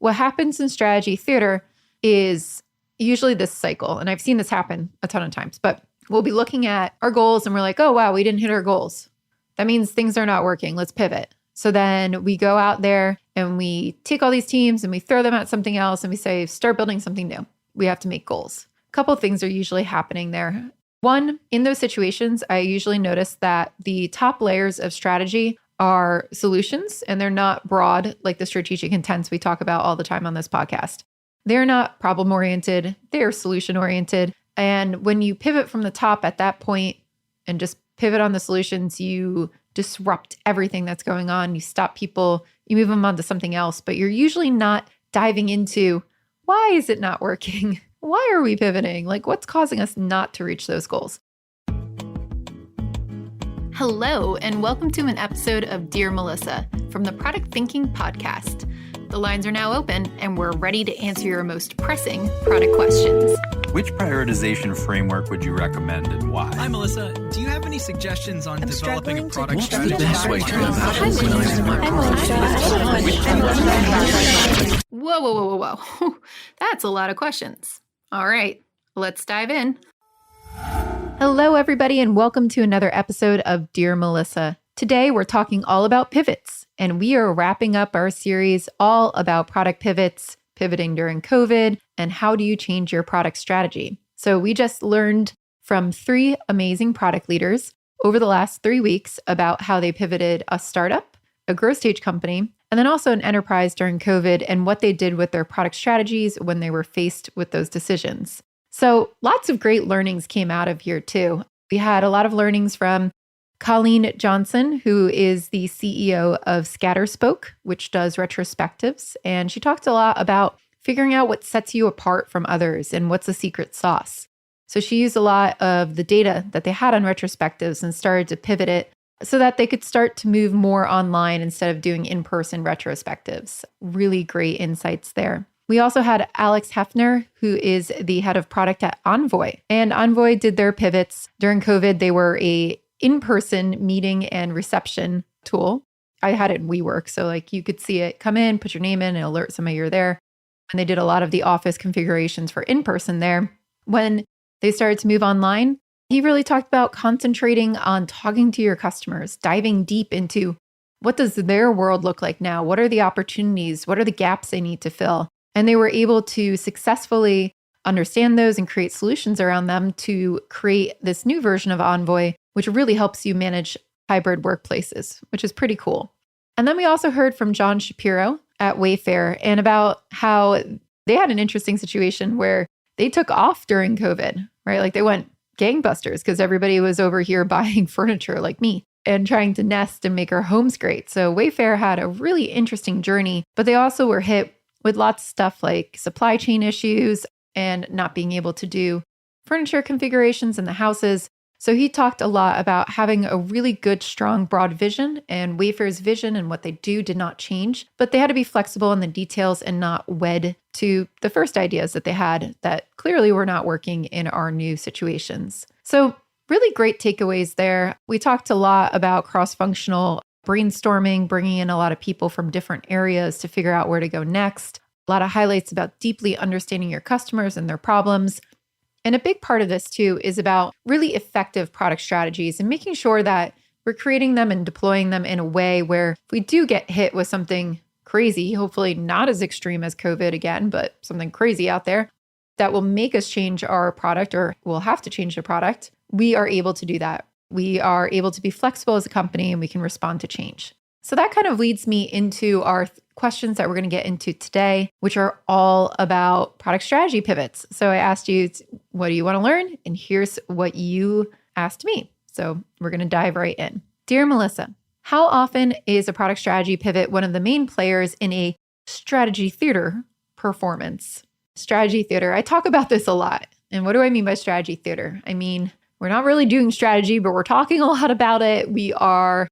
what happens in strategy theater is usually this cycle. And I've seen this happen a ton of times, but we'll be looking at our goals and we're like, oh, wow, we didn't hit our goals. That means things are not working. Let's pivot. So then we go out there and we take all these teams and we throw them at something else and we say, start building something new. We have to make goals. A couple of things are usually happening there. One, in those situations, I usually notice that the top layers of strategy are solutions and they're not broad like the strategic intents we talk about all the time on this podcast. They're not problem-oriented, they're solution-oriented. And when you pivot from the top at that point and just pivot on the solutions, you disrupt everything that's going on. You stop people, you move them on to something else, but you're usually not diving into why is it not working? Why are we pivoting? Like, what's causing us not to reach those goals? Hello, and welcome to an episode of Dear Melissa from the Product Thinking Podcast. The lines are now open, and we're ready to answer your most pressing product questions. Which prioritization framework would you recommend and why? Hi, Melissa. Do you have any suggestions on developing a product strategy? Whoa. That's a lot of questions. All right, let's dive in. Hello, everybody, and welcome to another episode of Dear Melissa. Today, we're talking all about pivots, and we are wrapping up our series all about product pivots, pivoting during COVID, and how do you change your product strategy. So we just learned from 3 amazing product leaders over the last 3 weeks about how they pivoted a startup, a growth stage company, and then also an enterprise during COVID and what they did with their product strategies when they were faced with those decisions. So lots of great learnings came out of here too. We had a lot of learnings from Colleen Johnson, who is the CEO of Scatterspoke, which does retrospectives. And she talked a lot about figuring out what sets you apart from others and what's the secret sauce. So she used a lot of the data that they had on retrospectives and started to pivot it so that they could start to move more online instead of doing in-person retrospectives. Really great insights there. We also had Alex Hefner, who is the head of product at Envoy. And Envoy did their pivots during COVID. They were a in-person meeting and reception tool. I had it in WeWork, so like you could see it come in, put your name in, and alert somebody you're there. And they did a lot of the office configurations for in-person there. When they started to move online, he really talked about concentrating on talking to your customers, diving deep into what does their world look like now? What are the opportunities? What are the gaps they need to fill? And they were able to successfully understand those and create solutions around them to create this new version of Envoy, which really helps you manage hybrid workplaces, which is pretty cool. And then we also heard from John Shapiro at Wayfair and about how they had an interesting situation where they took off during COVID, right? Like they went gangbusters because everybody was over here buying furniture like me and trying to nest and make our homes great. So Wayfair had a really interesting journey, but they also were hit with lots of stuff like supply chain issues and not being able to do furniture configurations in the houses. So he talked a lot about having a really good, strong, broad vision, and Wayfair's vision and what they do did not change, but they had to be flexible in the details and not wed to the first ideas that they had that clearly were not working in our new situations. So really great takeaways there. We talked a lot about cross-functional brainstorming, bringing in a lot of people from different areas to figure out where to go next. A lot of highlights about deeply understanding your customers and their problems. And a big part of this too is about really effective product strategies and making sure that we're creating them and deploying them in a way where if we do get hit with something crazy, hopefully not as extreme as COVID again, but something crazy out there that will make us change our product or we'll have to change the product, we are able to do that. We are able to be flexible as a company and we can respond to change. So that kind of leads me into our questions that we're going to get into today, which are all about product strategy pivots. So I asked you, what do you want to learn? And here's what you asked me. So we're going to dive right in. Dear Melissa, how often is a product strategy pivot one of the main players in a strategy theater performance? Strategy theater. I talk about this a lot. And what do I mean by strategy theater? I mean, we're not really doing strategy, but we're talking a lot about it. We are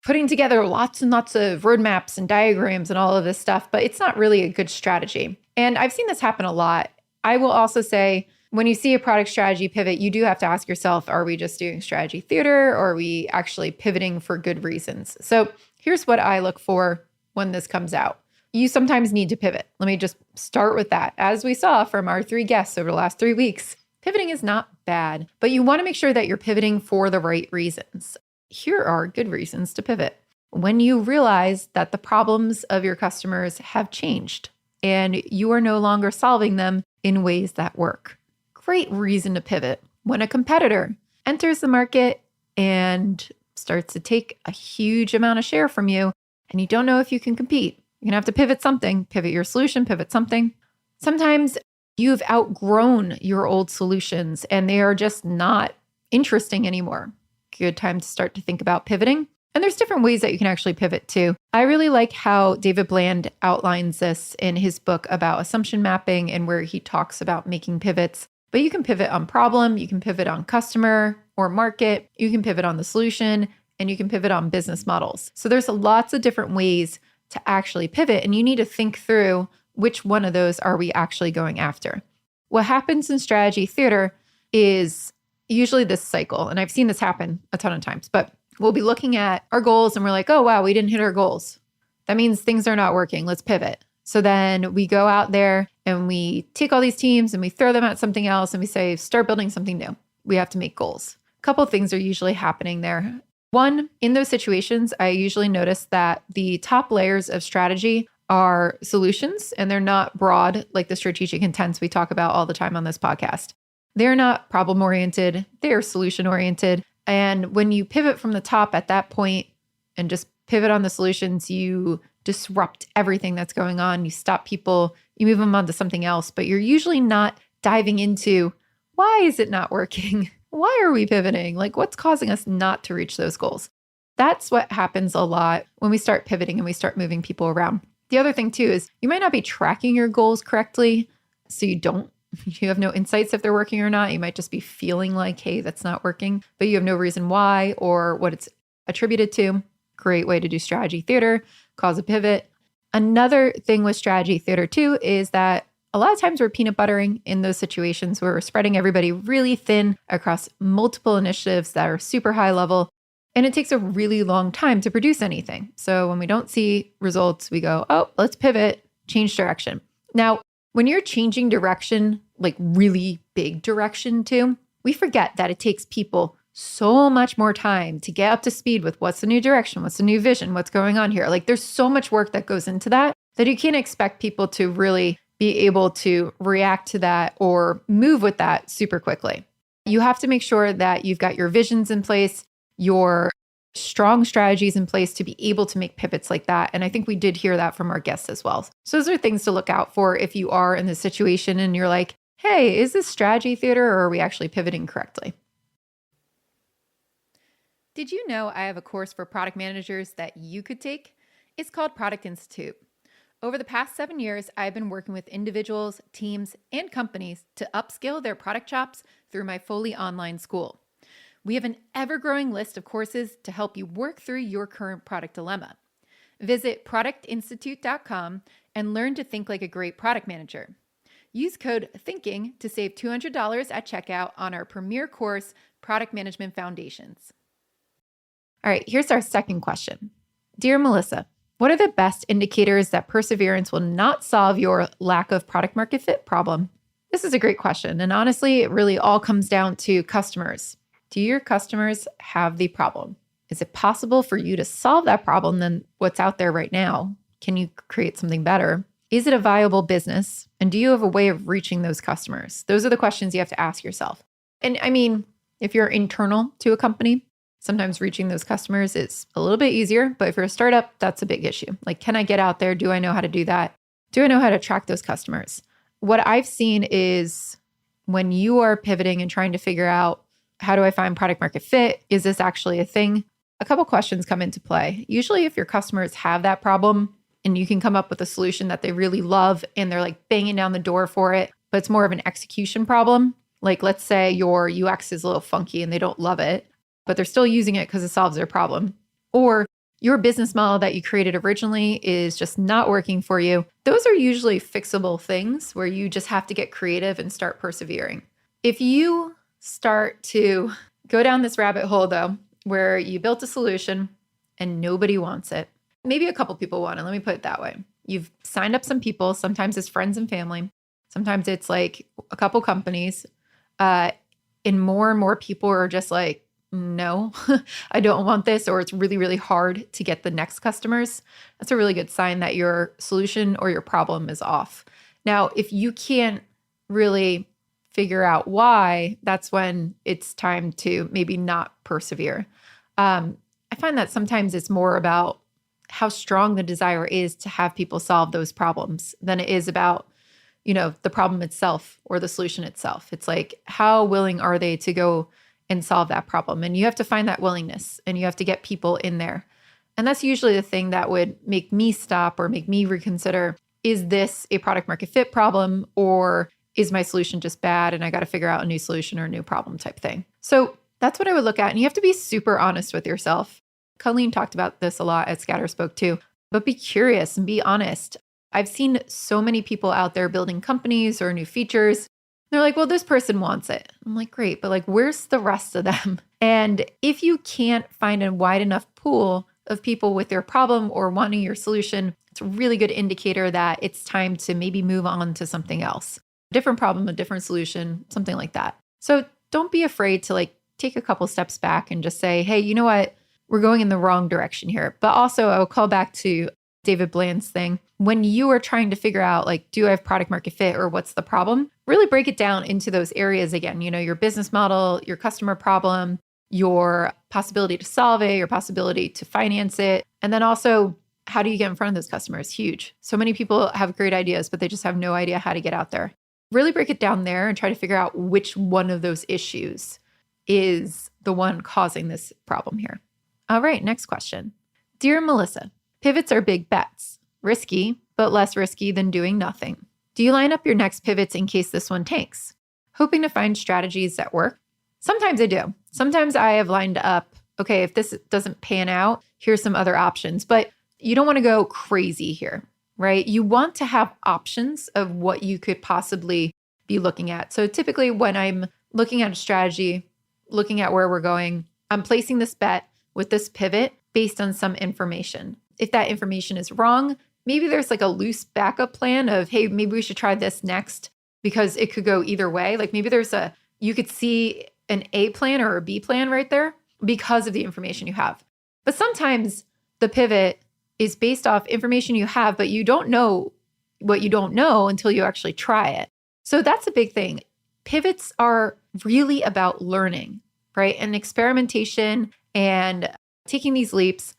putting together lots and lots of roadmaps and diagrams and all of this stuff, but it's not really a good strategy. And I've seen this happen a lot. I will also say, when you see a product strategy pivot, you do have to ask yourself, are we just doing strategy theater or are we actually pivoting for good reasons? So here's what I look for when this comes out. you sometimes need to pivot. Let me just start with that. As we saw from our 3 guests over the last 3 weeks, pivoting is not bad, but you want to make sure that you're pivoting for the right reasons. Here are good reasons to pivot. When you realize that the problems of your customers have changed and you are no longer solving them in ways that work. Great reason to pivot. When a competitor enters the market and starts to take a huge amount of share from you and you don't know if you can compete, you're going to have to pivot something, pivot your solution, pivot something. Sometimes you've outgrown your old solutions and they are just not interesting anymore. Good time to start to think about pivoting. And there's different ways that you can actually pivot too. I really like how David Bland outlines this in his book about assumption mapping and where he talks about making pivots. But you can pivot on problem, you can pivot on customer or market, you can pivot on the solution, and you can pivot on business models. So there's lots of different ways to actually pivot, and you need to think through which one of those are we actually going after. What happens in strategy theater is usually this cycle, and I've seen this happen a ton of times, but we'll be looking at our goals and we're like, oh, wow, we didn't hit our goals. That means things are not working. Let's pivot. So then we go out there and we take all these teams and we throw them at something else and we say, start building something new. We have to make goals. A couple of things are usually happening there. One, in those situations, I usually notice that the top layers of strategy are solutions and they're not broad like the strategic intents we talk about all the time on this podcast. They're not problem-oriented, they're solution-oriented. And when you pivot from the top at that point and just pivot on the solutions, you disrupt everything that's going on. You stop people, you move them on to something else, but you're usually not diving into why is it not working? Why are we pivoting? Like what's causing us not to reach those goals? That's what happens a lot when we start pivoting and we start moving people around. The other thing too is you might not be tracking your goals correctly. So you have no insights if they're working or not. You might just be feeling like, hey, that's not working, but you have no reason why or what it's attributed to. Great way to do strategy theater, cause a pivot. Another thing with strategy theater too is that a lot of times we're peanut buttering in those situations where we're spreading everybody really thin across multiple initiatives that are super high level. And it takes a really long time to produce anything. So when we don't see results, we go, oh, let's pivot, change direction. Now, when you're changing direction, like really big direction too, we forget that it takes people so much more time to get up to speed with what's the new direction, what's the new vision, what's going on here. Like there's so much work that goes into that you can't expect people to really be able to react to that or move with that super quickly. You have to make sure that you've got your visions in place, your strong strategies in place to be able to make pivots like that. And I think we did hear that from our guests as well. So those are things to look out for if you are in this situation and you're like, hey, is this strategy theater or are we actually pivoting correctly? Did you know I have a course for product managers that you could take? It's called Product Institute. Over the past 7 years, I've been working with individuals, teams, and companies to upskill their product chops through my fully online school. We have an ever-growing list of courses to help you work through your current product dilemma. Visit productinstitute.com and learn to think like a great product manager. Use code THINKING to save $200 at checkout on our premier course, Product Management Foundations. All right, here's our second question. Dear Melissa, what are the best indicators that perseverance will not solve your lack of product market fit problem? This is a great question. And honestly, it really all comes down to customers. Do your customers have the problem? Is it possible for you to solve that problem than what's out there right now? Can you create something better? Is it a viable business? And do you have a way of reaching those customers? Those are the questions you have to ask yourself. And I mean, if you're internal to a company, sometimes reaching those customers is a little bit easier, but if you're a startup, that's a big issue. Like, can I get out there? Do I know how to do that? Do I know how to attract those customers? What I've seen is when you are pivoting and trying to figure out, how do I find product market fit? Is this actually a thing? A couple questions come into play. Usually if your customers have that problem and you can come up with a solution that they really love and they're like banging down the door for it, but it's more of an execution problem. Like let's say your UX is a little funky and they don't love it, but they're still using it because it solves their problem. Or your business model that you created originally is just not working for you. Those are usually fixable things where you just have to get creative and start persevering. If you start to go down this rabbit hole though, where you built a solution and nobody wants it, maybe a couple people want it, let me put it that way. you've signed up some people. Sometimes it's friends and family. Sometimes it's like a couple companies. And more people are just like, no, I don't want this, or it's really, really hard to get the next customers. That's a really good sign that your solution or your problem is off. Now, if you can't really figure out why, that's when it's time to maybe not persevere. I find that sometimes it's more about how strong the desire is to have people solve those problems than it is about, the problem itself or the solution itself. It's like, how willing are they to go and solve that problem? And you have to find that willingness, and you have to get people in there. And that's usually the thing that would make me stop or make me reconsider, is this a product market fit problem, or is my solution just bad and I got to figure out a new solution or a new problem type thing? So that's what I would look at. And you have to be super honest with yourself. Colleen talked about this a lot at Scatterspoke too, but be curious and be honest. I've seen so many people out there building companies or new features. They're like, well, this person wants it. I'm like, great, but like, where's the rest of them? And if you can't find a wide enough pool of people with their problem or wanting your solution, it's a really good indicator that it's time to maybe move on to something else. A different problem, a different solution, something like that. So don't be afraid to like take a couple steps back and just say, hey, you know what? We're going in the wrong direction here. But also I will call back to David Bland's thing. When you are trying to figure out like, do I have product market fit or what's the problem? Really break it down into those areas again, your business model, your customer problem, your possibility to solve it, your possibility to finance it. And then also, how do you get in front of those customers? Huge. So many people have great ideas, but they just have no idea how to get out there. Really break it down there and try to figure out which one of those issues is the one causing this problem here. All right, next question. Dear Melissa, pivots are big bets. Risky, but less risky than doing nothing. Do you line up your next pivots in case this one tanks? Hoping to find strategies that work? Sometimes I do. Sometimes I have lined up, okay, if this doesn't pan out, here's some other options. But you don't want to go crazy here, right? You want to have options of what you could possibly be looking at. So typically when I'm looking at a strategy, looking at where we're going, I'm placing this bet with this pivot based on some information. If that information is wrong, maybe there's like a loose backup plan of, hey, maybe we should try this next because it could go either way. Like maybe you could see an A plan or a B plan right there because of the information you have. But sometimes the pivot is based off information you have, but you don't know what you don't know until you actually try it. So that's a big thing. Pivots are really about learning, right? And experimentation and taking these leaps.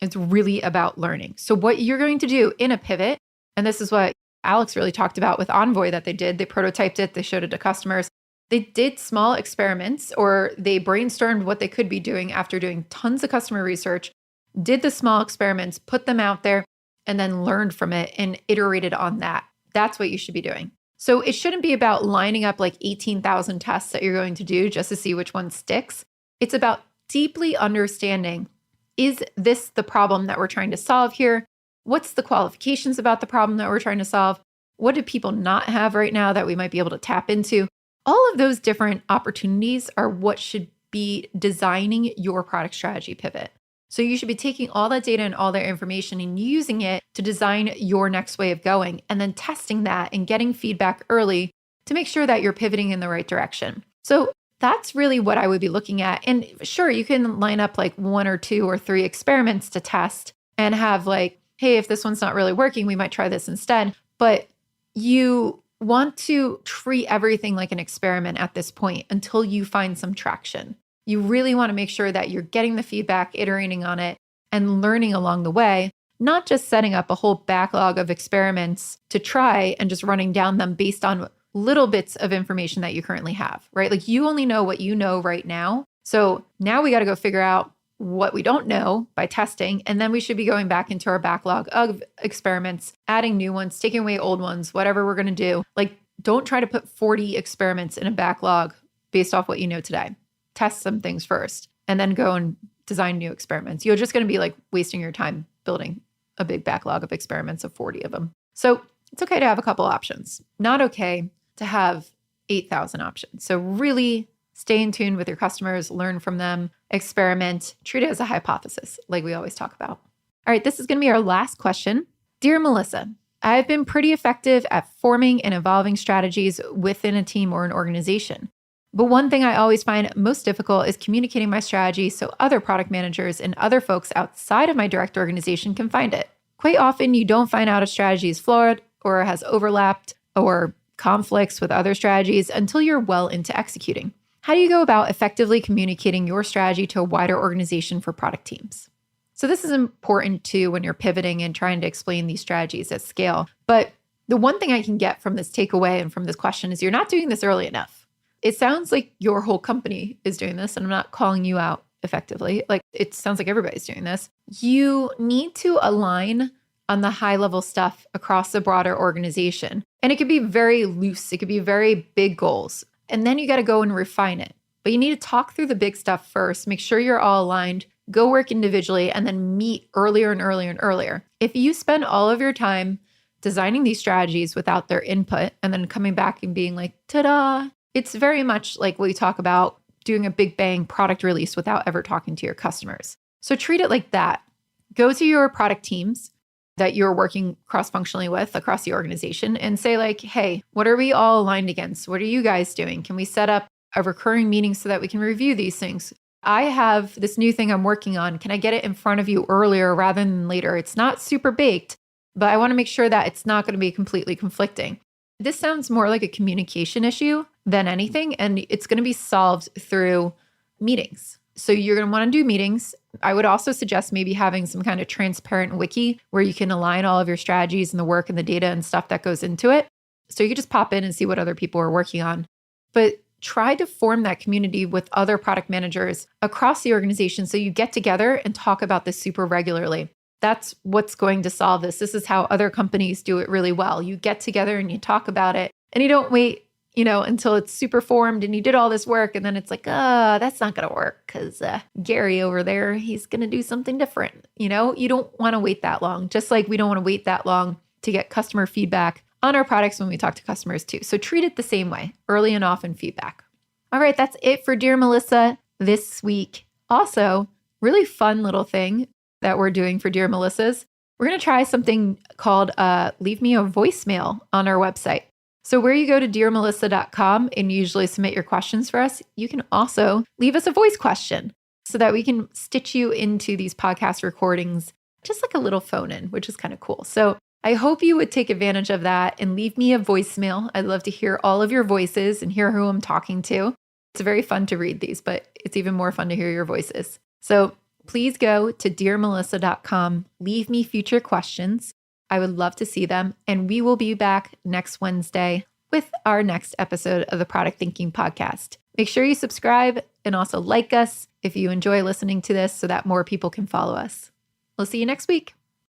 It's really about learning. So what you're going to do in a pivot, and this is what Alex really talked about with Envoy that they did. They prototyped it. They showed it to customers. They did small experiments, or they brainstormed what they could be doing after doing tons of customer research, did the small experiments, put them out there, and then learned from it and iterated on that. That's what you should be doing. So it shouldn't be about lining up like 18,000 tests that you're going to do just to see which one sticks. It's about deeply understanding, is this the problem that we're trying to solve here? What's the qualifications about the problem that we're trying to solve? What do people not have right now that we might be able to tap into? All of those different opportunities are what should be designing your product strategy pivot. So you should be taking all that data and all that information and using it to design your next way of going, and then testing that and getting feedback early to make sure that you're pivoting in the right direction. So that's really what I would be looking at. And sure, you can line up like 1 or 2 or 3 experiments to test and have like, hey, if this one's not really working, we might try this instead. But you want to treat everything like an experiment at this point until you find some traction. You really want to make sure that you're getting the feedback, iterating on it, and learning along the way, not just setting up a whole backlog of experiments to try and just running down them based on little bits of information that you currently have, right? Like you only know what you know right now. So now we got to go figure out what we don't know by testing. And then we should be going back into our backlog of experiments, adding new ones, taking away old ones, whatever we're going to do. Like don't try to put 40 experiments in a backlog based off what you know today. Test some things first and then go and design new experiments. You're just going to be like wasting your time building a big backlog of experiments of 40 of them. So it's okay to have a couple options. Not okay to have 8,000 options. So really stay in tune with your customers, learn from them, experiment, treat it as a hypothesis like we always talk about. All right, this is going to be our last question. Dear Melissa, I've been pretty effective at forming and evolving strategies within a team or an organization. But one thing I always find most difficult is communicating my strategy so other product managers and other folks outside of my direct organization can find it. Quite often, you don't find out a strategy is flawed or has overlapped or conflicts with other strategies until you're well into executing. How do you go about effectively communicating your strategy to a wider organization for product teams? So this is important too when you're pivoting and trying to explain these strategies at scale. But the one thing I can get from this takeaway and from this question is you're not doing this early enough. It sounds like your whole company is doing this, and I'm not calling you out effectively. Like, it sounds like everybody's doing this. You need to align on the high level stuff across the broader organization. And it could be very loose. It could be very big goals. And then you got to go and refine it. But you need to talk through the big stuff first, make sure you're all aligned, go work individually, and then meet earlier and earlier and earlier. If you spend all of your time designing these strategies without their input and then coming back and being like, ta-da, it's very much like we talk about doing a big bang product release without ever talking to your customers. So treat it like that. Go to your product teams that you're working cross-functionally with across the organization and say like, hey, what are we all aligned against? What are you guys doing? Can we set up a recurring meeting so that we can review these things? I have this new thing I'm working on. Can I get it in front of you earlier rather than later? It's not super baked, but I want to make sure that it's not going to be completely conflicting. This sounds more like a communication issue than anything, and it's going to be solved through meetings. So you're going to want to do meetings. I would also suggest maybe having some kind of transparent wiki where you can align all of your strategies and the work and the data and stuff that goes into it. So you can just pop in and see what other people are working on. But try to form that community with other product managers across the organization so you get together and talk about this super regularly. That's what's going to solve this. This is how other companies do it really well. You get together and you talk about it, and you don't wait, until it's super formed and you did all this work. And then it's like, that's not going to work because Gary over there, he's going to do something different. You don't want to wait that long, just like we don't want to wait that long to get customer feedback on our products when we talk to customers too. So treat it the same way, early and often feedback. All right, that's it for Dear Melissa this week. Also, really fun little thing that we're doing for Dear Melissas. We're going to try something called Leave Me a Voicemail on our website. So where you go to dearmelissa.com and usually submit your questions for us, you can also leave us a voice question so that we can stitch you into these podcast recordings, just like a little phone in, which is kind of cool. So I hope you would take advantage of that and leave me a voicemail. I'd love to hear all of your voices and hear who I'm talking to. It's very fun to read these, but it's even more fun to hear your voices. So please go to dearmelissa.com, leave me future questions. I would love to see them. And we will be back next Wednesday with our next episode of the Product Thinking Podcast. Make sure you subscribe and also like us if you enjoy listening to this so that more people can follow us. We'll see you next week.